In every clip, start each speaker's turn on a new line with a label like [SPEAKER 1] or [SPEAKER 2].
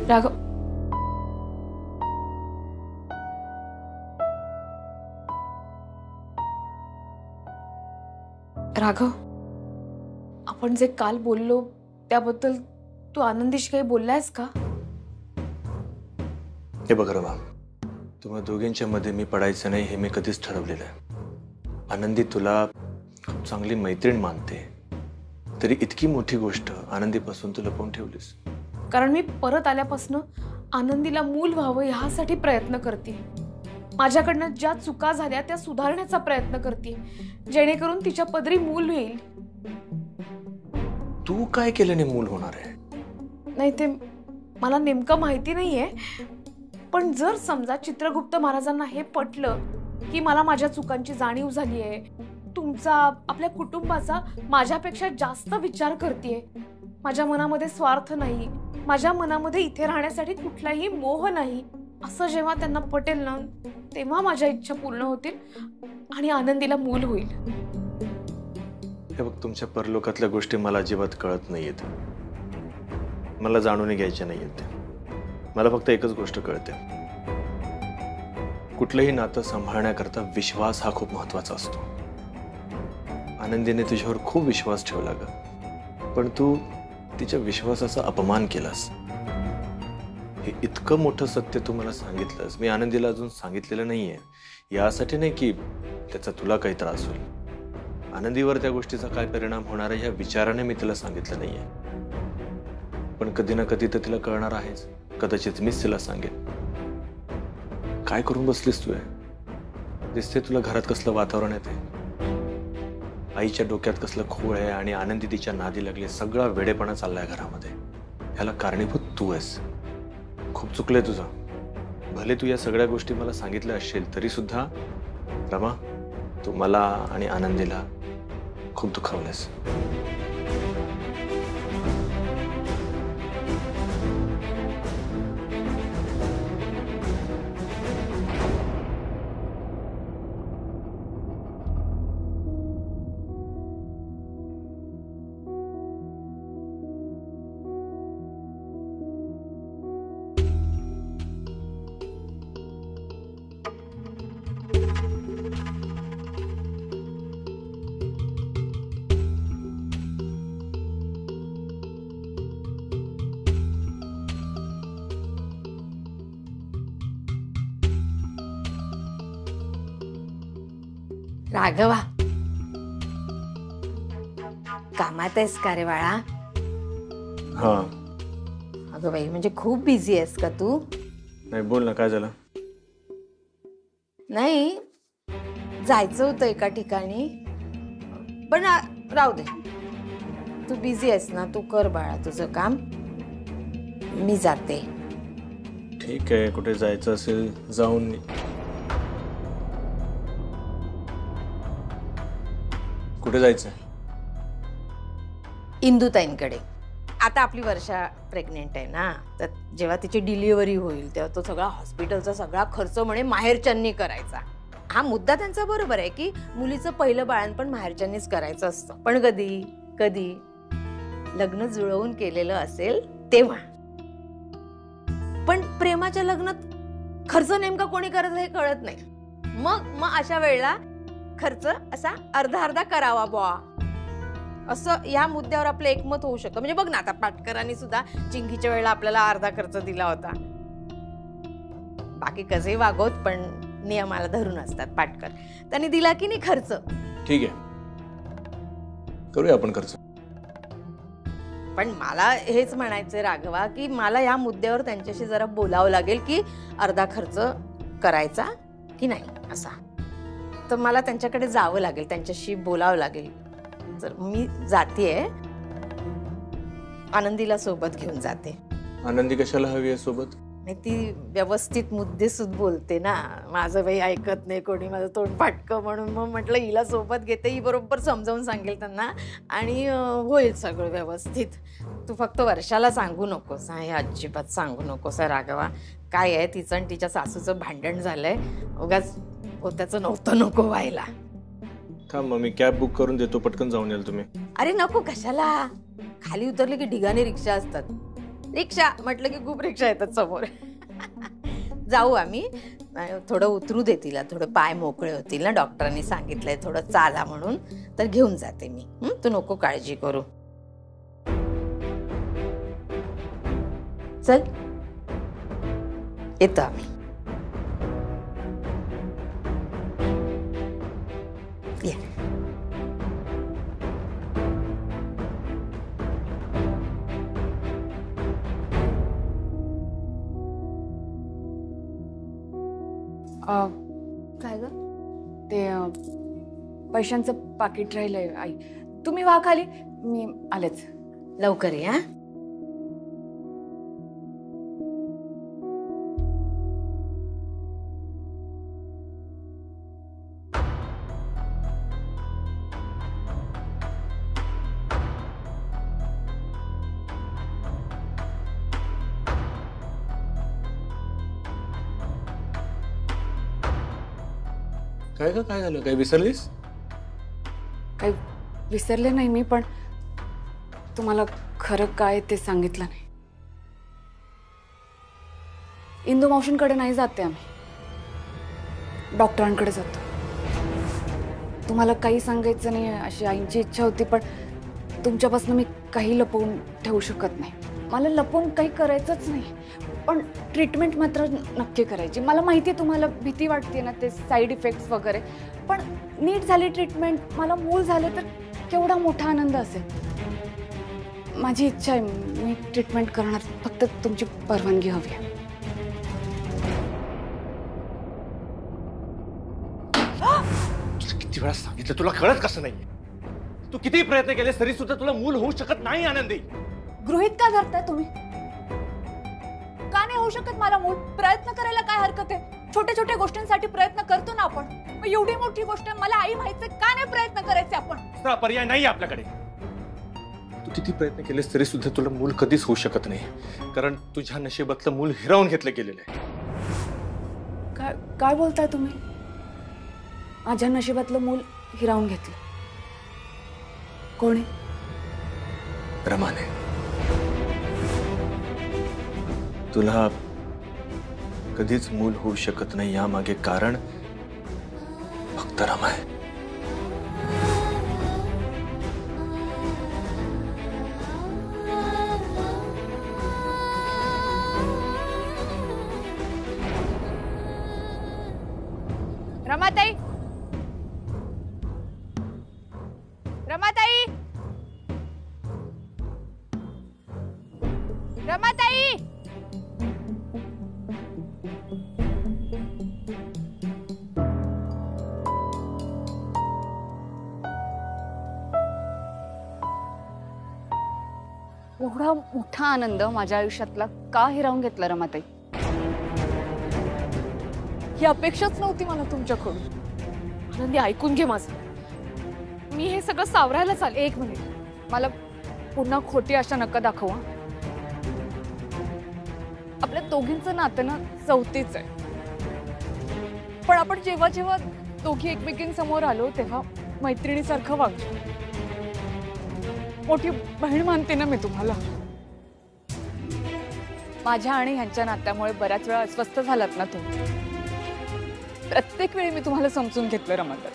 [SPEAKER 1] राघव, राघव, आपण जे काल बोललो त्याबद्दल तू आनंदीशी काही बोललायस का?
[SPEAKER 2] हे बघ रवा, तुम्हा दोघींच्या मध्ये मी पडायचं नाही हे मी कधीच ठरवलेलं आहे। आनंदी तुला खूप चांगली मैत्रीण मानते, तरी इतकी मोठी गोष्ट आनंदीपासून तू लपवून ठेवलीस।
[SPEAKER 1] कारण मी परत आल्यापासून आनंदीला मूल व्हावं ह्यासाठी प्रयत्न करते। माझ्याकडनं ज्या चुका झाल्या त्या सुधारण्याचा प्रयत्न करते, जेणेकरून तिच्या पदरी मूल होईल।
[SPEAKER 2] तू काय केल्याने मूल होणार आहे?
[SPEAKER 1] नाही, ते मला नेमकं माहिती नाहीये, पण जर समजा चित्रगुप्त महाराजांना हे पटलं की मला माझ्या चुकांची जाणीव झाली आहे, तुमचा आपल्या कुटुंबाचा माझ्यापेक्षा जास्त विचार करतेय, माझ्या मनामध्ये स्वार्थ नाही, माझ्या मनामध्ये इथे राहण्यासाठी कुठलाही मोह नाही, असं जेव्हा त्यांना पटेल ना, तेव्हा माझ्या इच्छा पूर्ण होतील आणि आनंदीला मूल होईल।
[SPEAKER 2] हे बघ, तुमच्या परलोकातल्या गोष्टी मला अजिबात कळत नाहीयेत, मला जाणून घ्यायच्या नाहीयेत। मला फक्त एकच गोष्ट कळते, कुठलंही नातं सांभाळण्याकरता विश्वास हा खूप महत्त्वाचा असतो। आनंदीने तुझ्यावर खूप विश्वास ठेवला ग, पण तू तिच्या विश्वासाचा अपमान केलास। हे इतकं मोठं सत्य तू मला सांगितलंस, मी आनंदीला अजून सांगितलेलं नाहीये, यासाठी नाही की त्याचा तुला काही त्रास होईल। आनंदीवर त्या गोष्टीचा काय परिणाम होणार आहे या विचाराने मी तिला सांगितलं नाहीये, पण कधी ना कधी तर तिला कळणार आहेच। कदाचित मीच तिला सांगेन। काय करून बसलीस तू? दिसते तुला घरात कसलं वातावरण आहे ते, आईच्या डोक्यात कसलं खोळ आहे आणि आनंदी तिच्या नादी लागली, सगळा वेडेपणा चाललाय घरामध्ये। ह्याला कारणीभूत तू आहेस। खूप चुकलंय तुझं। भले तू या सगळ्या गोष्टी मला सांगितल्या असशील तरी सुद्धा रमा, तू मला आणि आनंदीला खूप दुखावलंस।
[SPEAKER 3] राघवा, कामात आहेस का रे बाळा?
[SPEAKER 2] हा।
[SPEAKER 3] अगं बाई, म्हणजे खूप बिझी आहेस का तू?
[SPEAKER 2] नाही, बोल ना, काय झालं?
[SPEAKER 3] नाही, जायचं होतं एका ठिकाणी, पण राहू दे, तू बिझी आहेस ना, तू कर बाळा तुझं काम, मी जाते।
[SPEAKER 2] ठीक आहे, कुठे जायचं असेल जाऊन। कुठे जायचं?
[SPEAKER 3] इंदुताईंकडे। आता आपली वर्षा प्रेग्नेंट आहे ना, तर जेव्हा तिची डिलिव्हरी होईल तेव्हा तो सगळा हॉस्पिटलचा सगळा खर्च म्हणे माहेरच्यांनी करायचा। हा मुद्दा त्यांचा बरोबर आहे की मुलीचं पहिलं बाळणपण माहेरच्यांनीच करायचं असतं, पण कधी कधी लग्न जुळवून केलेलं असेल तेव्हा। पण प्रेमाच्या लग्नात खर्च नेमका कोणी करायचं हे कळत नाही। मग अशा वेळेला खर्च असा अर्धा अर्धा करावा बुवा, असं या मुद्द्यावर आपलं एकमत होऊ शकतं। म्हणजे बघ ना, आता पाटकरांनी सुद्धा चिंगीच्या वेळेला आपल्याला अर्धा खर्च दिला होता। बाकी कसे वागवत, पण नियमाला धरून असतात पाटकर, त्यांनी दिला की नाही खर्च।
[SPEAKER 2] ठीक आहे, करूया आपण खर्च।
[SPEAKER 3] पण मला हेच म्हणायचं राघवा की मला या मुद्द्यावर त्यांच्याशी जरा बोलावं लागेल की अर्धा खर्च करायचा की नाही असा। तर मला त्यांच्याकडे जावं लागेल, त्यांच्याशी बोलावं लागेल। जर मी जातेय, आनंदीला सोबत घेऊन जाते।
[SPEAKER 2] आनंदी कशाला हवी आहे सोबत?
[SPEAKER 3] ती व्यवस्थित मुद्देसूद बोलते ना, माझं बाई ऐकत नाही कोणी, माझं तोंड फाटकं, म्हणून मग म्हटलं हिला सोबत घेते, ही बरोबर समजावून सांगेल त्यांना आणि होईल सगळं व्यवस्थित। तू फक्त वर्षाला सांगू नकोस, हे अजिबात सांगू नकोस राघवा। काय आहे, तिचं आणि तिच्या सासूचं भांडण झालंय, उगाच त्याचं नव्हतं नको व्हायला।
[SPEAKER 2] थांब, मी कॅब बुक करून देतो, पटकन जाऊन याल तुम्ही।
[SPEAKER 3] अरे नको, कशाला? खाली उतरले की ढिगाने रिक्षा असतात, रिक्षा म्हटलं की खूप रिक्षा येतात समोर. जाऊ आम्ही, थोडं उतरू दे तिला, थोडं पाय मोकळे होतील ना, डॉक्टरांनी सांगितलंय थोडं चाला म्हणून, तर घेऊन जाते मी. तू नको काळजी करू. चल येतो आम्ही. ये.
[SPEAKER 1] काय ग? ते पैशांचं पाकिट राहिलंय आई, तुम्ही वा खाली, मी आलेच.
[SPEAKER 3] लवकर ये. हा
[SPEAKER 2] काय ग, काय झालं? काय विसरलीस?
[SPEAKER 1] काही विसरले नाही मी, पण तुम्हाला खरं काय ते सांगितलं नाही. इंदू मावशींकडे नाही जाते आम्ही, डॉक्टरांकडे जातो. तुम्हाला काही सांगायचं नाही अशी आईंची इच्छा होती, पण तुमच्यापासून मी काही लपवून ठेवू शकत नाही. मला लपवून काही करायचंच नाही, पण ट्रीटमेंट मात्र नक्की करायची. मला माहिती आहे तुम्हाला भीती वाटते ना, ते साईड इफेक्ट्स वगैरे, पण नीट झाली ट्रीटमेंट, मला मूल झालं तर केवढा मोठा आनंद असेल. माझी इच्छा आहे, मी ट्रीटमेंट करणार, फक्त तुमची परवानगी हवी आहे.
[SPEAKER 2] किती वेळा सांगितलं तुला, कळत कसं नाही? तू किती प्रयत्न केले तरी सुद्धा तुला मूल होऊ शकत नाही. आनंदी,
[SPEAKER 1] गृहीत का धरताय तुम्ही? का नाही होऊ शकत मला मूल? प्रयत्न करायला काय हरकत आहे? छोट्या छोट्या गोष्टींसाठी प्रयत्न करतो ना आपण. मग एवढी मोठी गोष्ट मला आई माहिती, का नाही प्रयत्न करायचे आपण?
[SPEAKER 2] दुसरा पर्याय नाही आपल्याकडे. तू किती प्रयत्न केलेस तरी सुद्धा तुला मूल कधीच होऊ शकत नाही, कारण तुझ्या नशिबातलं मूल हिरावून घेतलं गेलेलं आहे.
[SPEAKER 1] काय बोलताय तुम्ही? माझ्या नशिबातलं मूल हिरावून घेतलं? कोणी?
[SPEAKER 2] रमाने. तुला कधीच मूल होऊ शकत नाही यामागे कारण फक्त रमा आहे.
[SPEAKER 1] रमाताई, रमाताई, रमाताई. एवढा मोठा आनंद माझ्या आयुष्यातला का हिरावून घेतला रमाताई? ही अपेक्षाच नव्हती मला तुमच्याकडून. आनंदी, ऐकून घे माझं. मी हे सगळं सावरायला चालले. एक मिनिट, मला पुन्हा खोटी आशा नका दाखवा. आपल्या दोघींचं नातं ना चौथीच आहे, पण आपण जेव्हा जेव्हा दोघी एकमेकींसमोर आलो तेव्हा मैत्रिणीसारखं वागलो. मोठी बहीण मानते ना मी तुम्हाला. माझ्या आणि ह्यांच्या नात्यामुळे बऱ्याच वेळा अस्वस्थ झालात ना तुम्ही. प्रत्येक वेळी मी तुम्हाला समजून घेतलं रमाताई.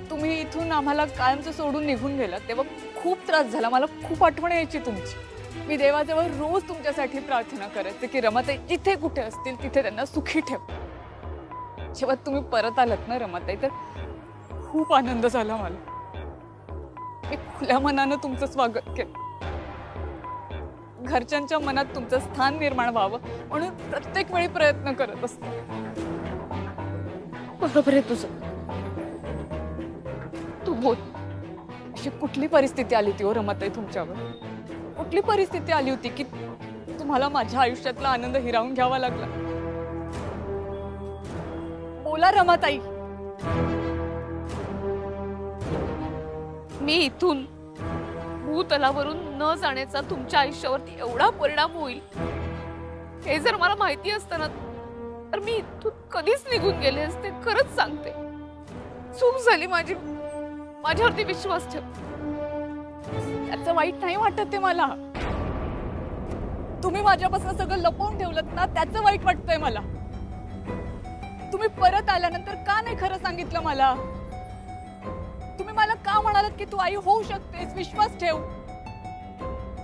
[SPEAKER 1] तुम्ही इथून आम्हाला कायमचं सोडून निघून गेलात तेव्हा खूप त्रास झाला. मला खूप आठवण यायची तुमची. मी देवाजवळ रोज तुमच्यासाठी प्रार्थना करायचे की रमाताई जिथे कुठे असतील तिथे त्यांना सुखी ठेव. जेव्हा तुम्ही परत आलात ना रमाताई, तर खूप आनंद झाला मला. मी खुल्या मनानं तुमचं स्वागत केलं. घरच्यांच्या मनात तुमचं स्थान निर्माण व्हावं म्हणून प्रत्येक वेळी प्रयत्न करत असते. बरोबर आहे तुझं. तू बोल, अशी कुठली परिस्थिती आली होती हो रमाताई तुमच्यावर? कुठली परिस्थिती आली होती की तुम्हाला माझ्या आयुष्यातला आनंद हिरावून घ्यावा लागला? बोला रमाताई. मी इथून भूतलावरून न जाण्याचा तुमच्या आयुष्यावरती एवढा परिणाम होईल हे जर मला माहिती असतं ना, तर मी इथून कधीच निघून गेले असते. खरंच सांगते, चूक झाली माझी. माझ्यावरती विश्वास ठेव. त्याचं वाईट नाही वाटत ते मला.
[SPEAKER 4] तुम्ही माझ्यापासून सगळं लपवून ठेवलं ना, त्याचं वाईट वाटतंय मला. तुम्ही परत आल्यानंतर का नाही खरं सांगितलं मला? तुम्ही मला का म्हणालात की तू आई होऊ शकतेस, विश्वास ठेव?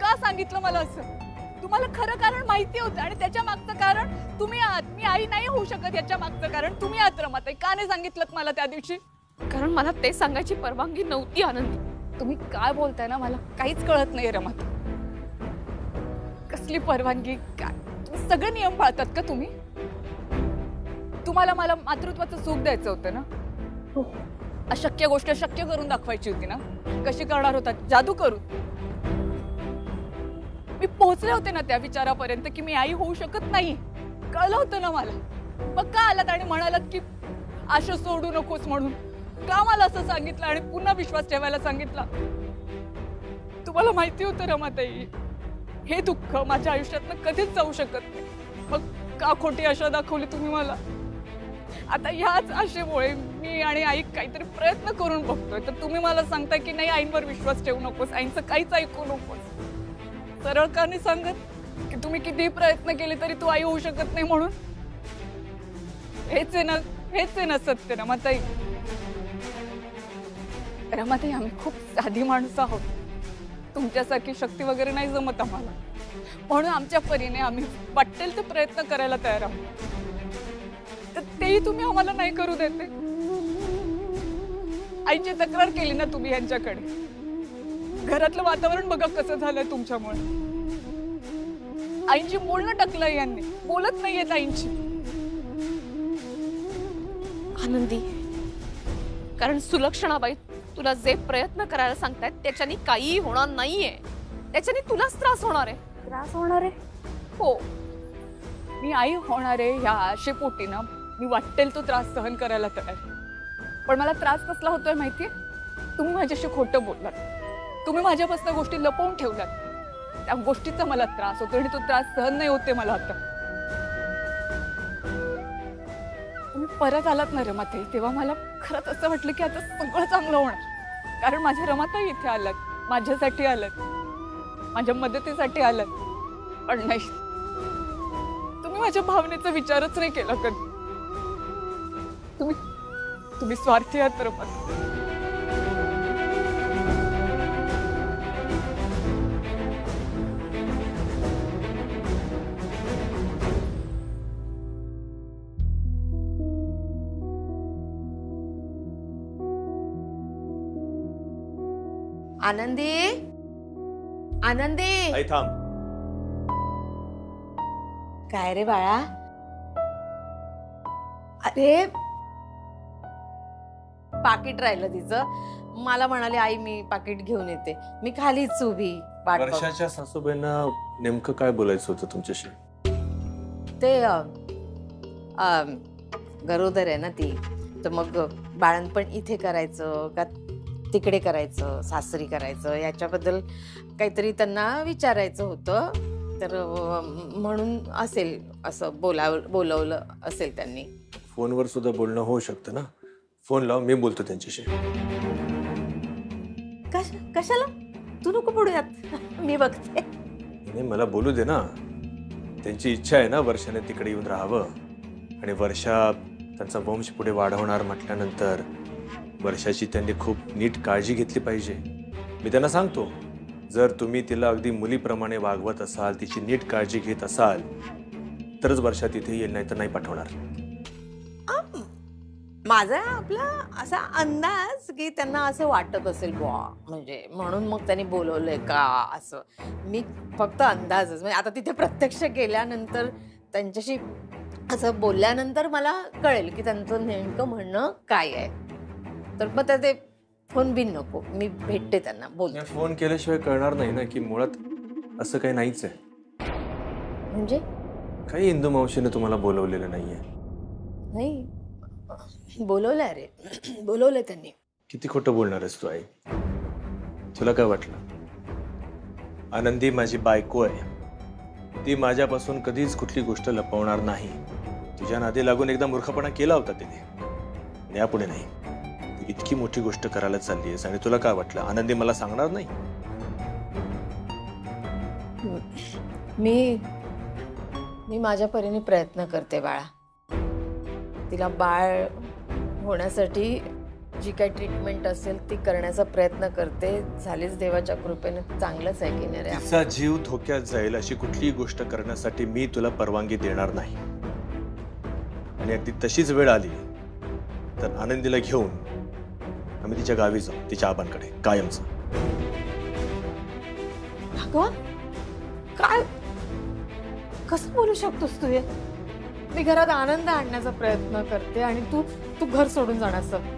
[SPEAKER 4] का सांगितलं मला असं? तुम्हाला खरं कारण माहिती होतं आणि त्याच्या मागचं कारण तुम्ही आहात. मी आई नाही होऊ शकत याच्या मागचं कारण तुम्ही आहात रमाताई. का नाही सांगितलं मला त्या दिवशी?
[SPEAKER 1] कारण मला ते सांगायची परवानगी नव्हती आनंदी.
[SPEAKER 4] तुम्ही काय बोलताय ना, मला काहीच कळत नाही रमाताई. कसली परवानगी? काय तुम्ही सगळे नियम पाळतात का तुम्ही? तुम्हाला मला मातृत्वाचं सुख द्यायचं होतं ना? अशक्य गोष्ट शक्य करून दाखवायची होती ना? कशी करणार होता? जादू करून? मी पोहोचले होते ना त्या विचारापर्यंत की मी आई होऊ शकत नाही. कळलं होतं ना मला. मग का आलात आणि म्हणालात की आशा सोडू नकोस म्हणून? का मला असं सांगितलं आणि पुन्हा विश्वास ठेवायला सांगितला? तुम्हाला माहिती होतं रमाताई, हे दुःख माझ्या आयुष्यातनं कधीच जाऊ शकत नाही. मग का खोटी आशा दाखवली तुम्ही मला? आता ह्याच आशेमुळे मी आणि आई काहीतरी प्रयत्न करून बघतोय, तर तुम्ही मला सांगताय की नाही, आईंवर विश्वास ठेवू नकोस, आईंचं काहीच ऐकू नकोस. सरळ का नाही सांगत की तुम्ही कितीही प्रयत्न केले तरी तू आई होऊ शकत नाही म्हणून? हेच आहे ना सत्य रमाताई. रमाताई, आम्ही खूप साधी माणसं आहोत. तुमच्यासारखी शक्ती वगैरे नाही जमत आम्हाला. म्हणून आमच्या परीने आम्ही वाटेल ते प्रयत्न करायला तयार आहोत. तर तेही तुम्ही आम्हाला नाही करू देते. आईची तक्रार केली ना तुम्ही यांच्याकडे. घरातलं वातावरण बघा कसं झालंय तुमच्यामुळे. आईंची बोलणं टाकलंय यांनी. बोलत नाहीयेत आईंची.
[SPEAKER 1] आनंदी, कारण सुलक्षणाबाई तुला जे प्रयत्न करायला सांगतायत त्याच्यानी काहीही होणार नाहीये. त्याच्यानी तुलाच त्रास होणार आहे.
[SPEAKER 4] त्रास होणार आहे? हो, मी आई होणार आहे ह्या आशेपोटी ना मी वाटेल तो त्रास सहन करायला तयार. पण मला त्रास कसला होतोय माहितीये? तुम्ही माझ्याशी खोटं बोललात. तुम्ही माझ्यापासून गोष्टी लपवून ठेवल्यात. त्या गोष्टीचा मला त्रास होतो आणि तो त्रास सहन नाही होते मला आता. तुम्ही परत आलात ना रमाताई, तेव्हा मला खरंच असं वाटलं की आता सगळं चांगलं होणार. कारण माझ्या रमाताई इथे आलात, माझ्यासाठी आलात, माझ्या मदतीसाठी आलात. पण नाही, तुम्ही माझ्या भावनेचा विचारच नाही केला कधी. तुम्ही स्वार्थी आहात रमाताई.
[SPEAKER 3] आनंदी, आनंदी,
[SPEAKER 2] आई थांब.
[SPEAKER 3] काय रे बाळा? अरे पाकिट राहिलं तिचं. मला म्हणाले आई मी पाकिट घेऊन येते. मी खालीच उभी वाट बघत.
[SPEAKER 2] वर्षाच्या सासूबाईंना नेमकं काय बोलायचं होतं तुमच्याशी?
[SPEAKER 3] ते गरोदर आहे ना ती, तर मग बाळणपण इथे करायचं का तिकडे करायचं, सासरी करायचं, याच्याबद्दल काहीतरी त्यांना विचारायचं होतं. तर म्हणून असेल असं बोलवलं असेल त्यांनी.
[SPEAKER 2] फोनवर सुद्धा बोलणं होऊ शकतं ना. फोन लाव, मी बोलतो त्यांच्याशी.
[SPEAKER 3] कशाला? तू नको बोलूयात, मी बघते.
[SPEAKER 2] नाही, मला बोलू दे ना. त्यांची इच्छा आहे ना वर्षाने तिकडे येऊन राहावं. आणि वर्षा त्यांचा वंश पुढे वाढवणार म्हटल्यानंतर वर्षाची त्यांनी खूप नीट काळजी घेतली पाहिजे. मी त्यांना सांगतो, जर तुम्ही तिला अगदी मुलीप्रमाणे वागवत असाल, तिची नीट काळजी घेत असाल, तरच वर्षा तिथे येईल, नाही तर नाही पाठवणार.
[SPEAKER 3] माझा आपला असा अंदाज की त्यांना असं वाटत असेल बुवा, म्हणजे म्हणून मग त्यांनी बोलवलंय का असं. मी फक्त अंदाजच, म्हणजे आता तिथे प्रत्यक्ष गेल्यानंतर त्यांच्याशी असं बोलल्यानंतर मला कळेल की त्यांचं नेमकं म्हणणं काय आहे. तर मग ते फोन बिन नको, मी भेटते त्यांना, बोलते.
[SPEAKER 2] फोन केल्याशिवाय कळणार नाही ना की मुळात असं काही नाहीच आहे.
[SPEAKER 3] म्हणजे
[SPEAKER 2] काही इंदू मावशीने तुम्हाला बोलवलेलं नाहीये.
[SPEAKER 3] नाही, बोलवलंय रे, बोलवलंय त्यांनी.
[SPEAKER 2] किती खोटं बोलणार आहेस तू आई? तुला काय वाटलं? आनंदी माझी बायको आहे. ती माझ्यापासून कधीच कुठली गोष्ट लपवणार नाही. तुझ्या नादी लागून एकदा मूर्खपणा केला होता तिने, यापुढे नाही. इतकी मोठी गोष्ट करायला चालली आहेस आणि तुला काय वाटलं आनंदी मला सांगणार नाही?
[SPEAKER 3] मी माझ्या परीने प्रयत्न करते बाळा. तिला बाळ होण्यासाठी जी काही ट्रीटमेंट असेल ती करण्याचा प्रयत्न करते. झालीच देवाच्या कृपेने चांगलंच आहे की नाही रे.
[SPEAKER 2] तिचा जीव धोक्यात जाईल अशी कुठलीही गोष्ट करण्यासाठी मी तुला परवानगी देणार नाही. आणि अगदी तशीच वेळ आली तर आनंदीला घेऊन आम्ही तिच्या गावी जाऊ, तिच्या आबांकडे कायमचं.
[SPEAKER 3] भगवान, काय कसं बोलू शकतोस तू हे? मी घरात आनंद आणण्याचा प्रयत्न करते आणि तू घर सोडून जाण्याचं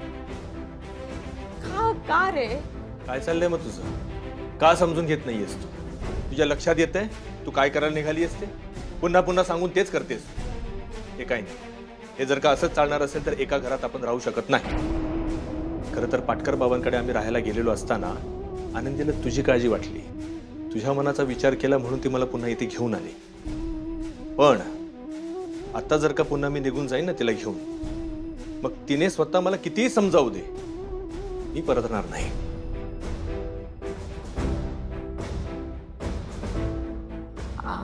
[SPEAKER 3] का रे?
[SPEAKER 2] काय चाललंय मग तुझं? का समजून घेत नाहीयेस तू? तुझ्या लक्षात येतंय तू काय करायला निघाली असते? पुन्हा पुन्हा सांगून तेच करतेस. हे काय नाही. हे जर का असंच चालणार असेल तर एका घरात आपण राहू शकत नाही. खरं तर पाटकर बाबांकडे आम्ही राहायला गेलेलो असताना आनंदीला तुझी काळजी वाटली. तुझ्या मनाचा विचार केला म्हणून ती मला पुन्हा इथे घेऊन आली. पण आता जर का पुन्हा मी निघून जाईन ना तिला घेऊन, मग तिने स्वतः मला कितीही समजावू दे, मी परतणार नाही.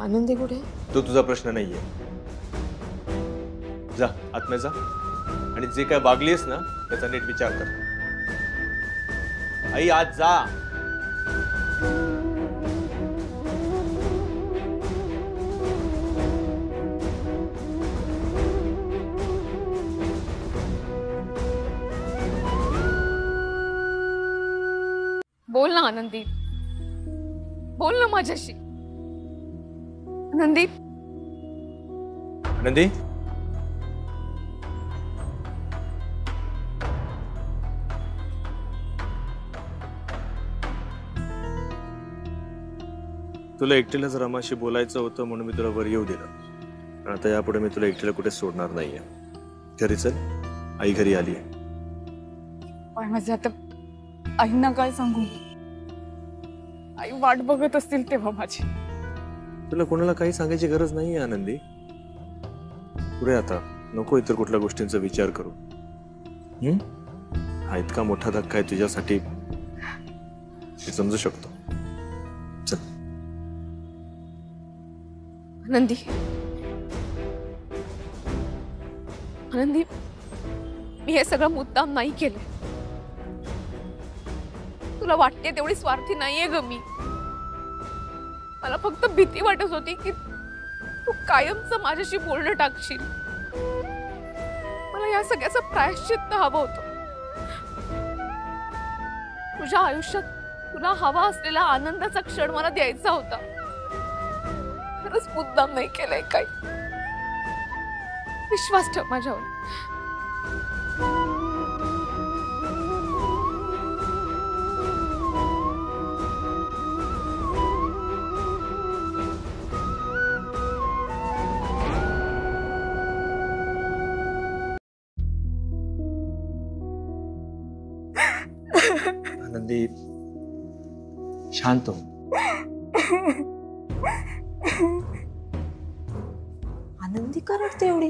[SPEAKER 3] आनंदी कुठे?
[SPEAKER 2] तो तुझा प्रश्न नाहीये. जा आत्म्या जा आणि जे काय वागलीस ना त्याचा नीट विचार कर. आई आज जा.
[SPEAKER 1] बोल ना आनंदी, बोल ना माझ्याशी. आनंदी,
[SPEAKER 2] आनंदी, तुला एकटीलाच रमाशी बोलायचं होतं म्हणून मी तुला वर येऊ दिलं. आता यापुढे मी तुला एकटीला कुठे सोडणार नाहीये. घरी चल, आई घरी आली आहे.
[SPEAKER 4] पण माझे आता आईंना काय सांगू? आई वाट बघत असतील तेव्हा माझी.
[SPEAKER 2] तुला कोणाला काही सांगायची गरज नाहीये आनंदी. पुढे आता नको इतर कुठल्या गोष्टींचा विचार करू. हा इतका मोठा धक्का आहे तुझ्यासाठी, मी समजू शकतो. चल.
[SPEAKER 1] आनंदी, आनंदी, मी हे सगळं मुद्दाम नाही केलं. तुला वाटते तेवढी स्वार्थी नाहीये ग मी. मला फक्त भीती वाटत होती की तू कायमचं माझ्याशी बोलणं टाकशील. मला या सगळ्याचं प्रायश्चित्त हवं होतं. तुझ्या आयुष्यात तुला हवा असलेला आनंदाचा क्षण मला द्यायचा होता. खरंच मुद्दाम नाही केलंय काही. विश्वास ठेव माझ्यावर.
[SPEAKER 2] आनंदी, शांत हो.
[SPEAKER 3] आनंदी का रडते एवढी?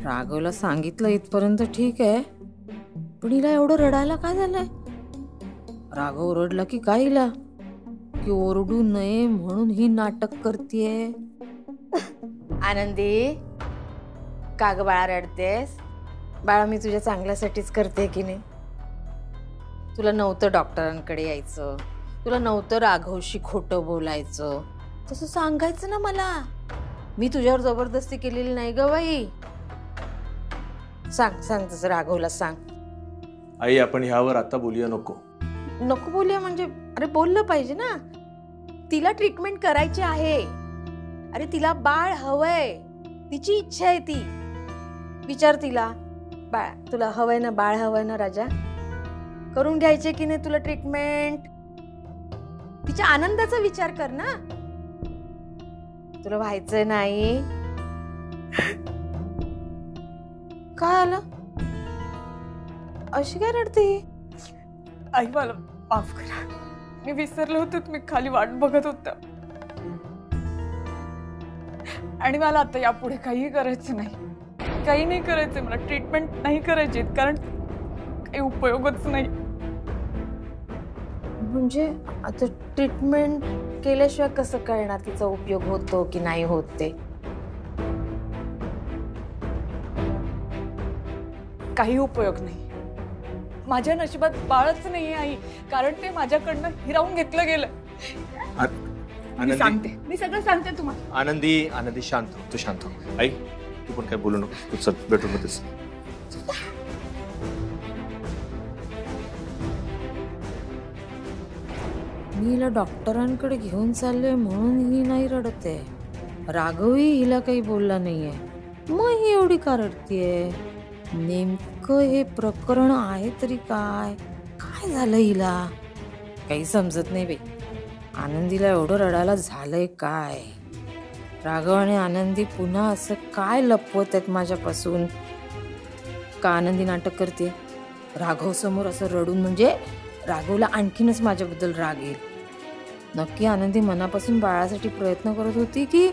[SPEAKER 3] राघवला सांगितलं इथपर्यंत ठीक आहे, पण हिला एवढं रडायला काय झालंय? राघव रडला की काय हिला? की ओरडू नये म्हणून ही नाटक करतेय? आनंदी, का ग बाळा रडतेस? बाळा, मी तुझ्या चांगल्यासाठीच करते की नाही. तुला नव्हतं डॉक्टरांकडे यायचं, तुला नव्हतं राघवशी खोटं बोलायचं, तसं सांगायचं ना मला. मी तुझ्यावर जबरदस्ती केलेली नाही ग बाई. सांग सांग तसं राघवला सांग.
[SPEAKER 2] आई, आपण ह्यावर आता बोलूया नको.
[SPEAKER 3] नको बोलूया म्हणजे? अरे बोललं पाहिजे ना. तिला ट्रीटमेंट करायची आहे. अरे तिला बाळ हवंय, तिची इच्छा आहे ती. विचार तिला, बाळ तुला हवंय ना, बाळ हवंय ना राजा? करून घ्यायचे की नाही तुला ट्रीटमेंट? तिच्या आनंदाचा विचार कर ना. तुला व्हायचंय नाही? काय आलं? अशी काय रडते?
[SPEAKER 4] आई मला माफ करा, मी विसरले होते. तुम्ही खाली वाट बघत होता आणि मला आता यापुढे काही करायचं नाही. काही नाही करायचंय, मला ट्रीटमेंट नाही करायची, कारण काही उपयोगच नाही.
[SPEAKER 3] म्हणजे आता ट्रीटमेंट केल्याशिवाय कसं कळणार तिचा उपयोग होतो की नाही होत ते?
[SPEAKER 4] काही उपयोग नाही. माझ्या नशिबात बाळच नाही आई, कारण ते माझ्याकडनं हिरावून घेतलं गेलं. मी सांगते, मी सगळं सांगते तुम्हाला.
[SPEAKER 2] आनंदी, आनंदी शांत हो, तू शांत हो. आई तू पण काय बोलू नको, तू चल बेडरूम मध्ये चल.
[SPEAKER 3] मी हिला डॉक्टरांकडे घेऊन चाललोय म्हणून ही नाही रडत आहे. राघवही हिला काही बोलला नाहीये, मग ही एवढी का रडतीये? नेमकं हे प्रकरण आहे तरी काय? काय झालं हिला? काही समजत नाही बाई. आनंदीला एवढं रडायला झालंय काय? राघव आणि आनंदी पुन्हा असं काय लपवत आहेत माझ्यापासून? का आनंदी नाटक करते? राघव समोर असं रडून म्हणजे राघवला आणखीनच माझ्याबद्दल राग येईल. नक्की आनंदी मनापासून बाळासाठी प्रयत्न करत होती की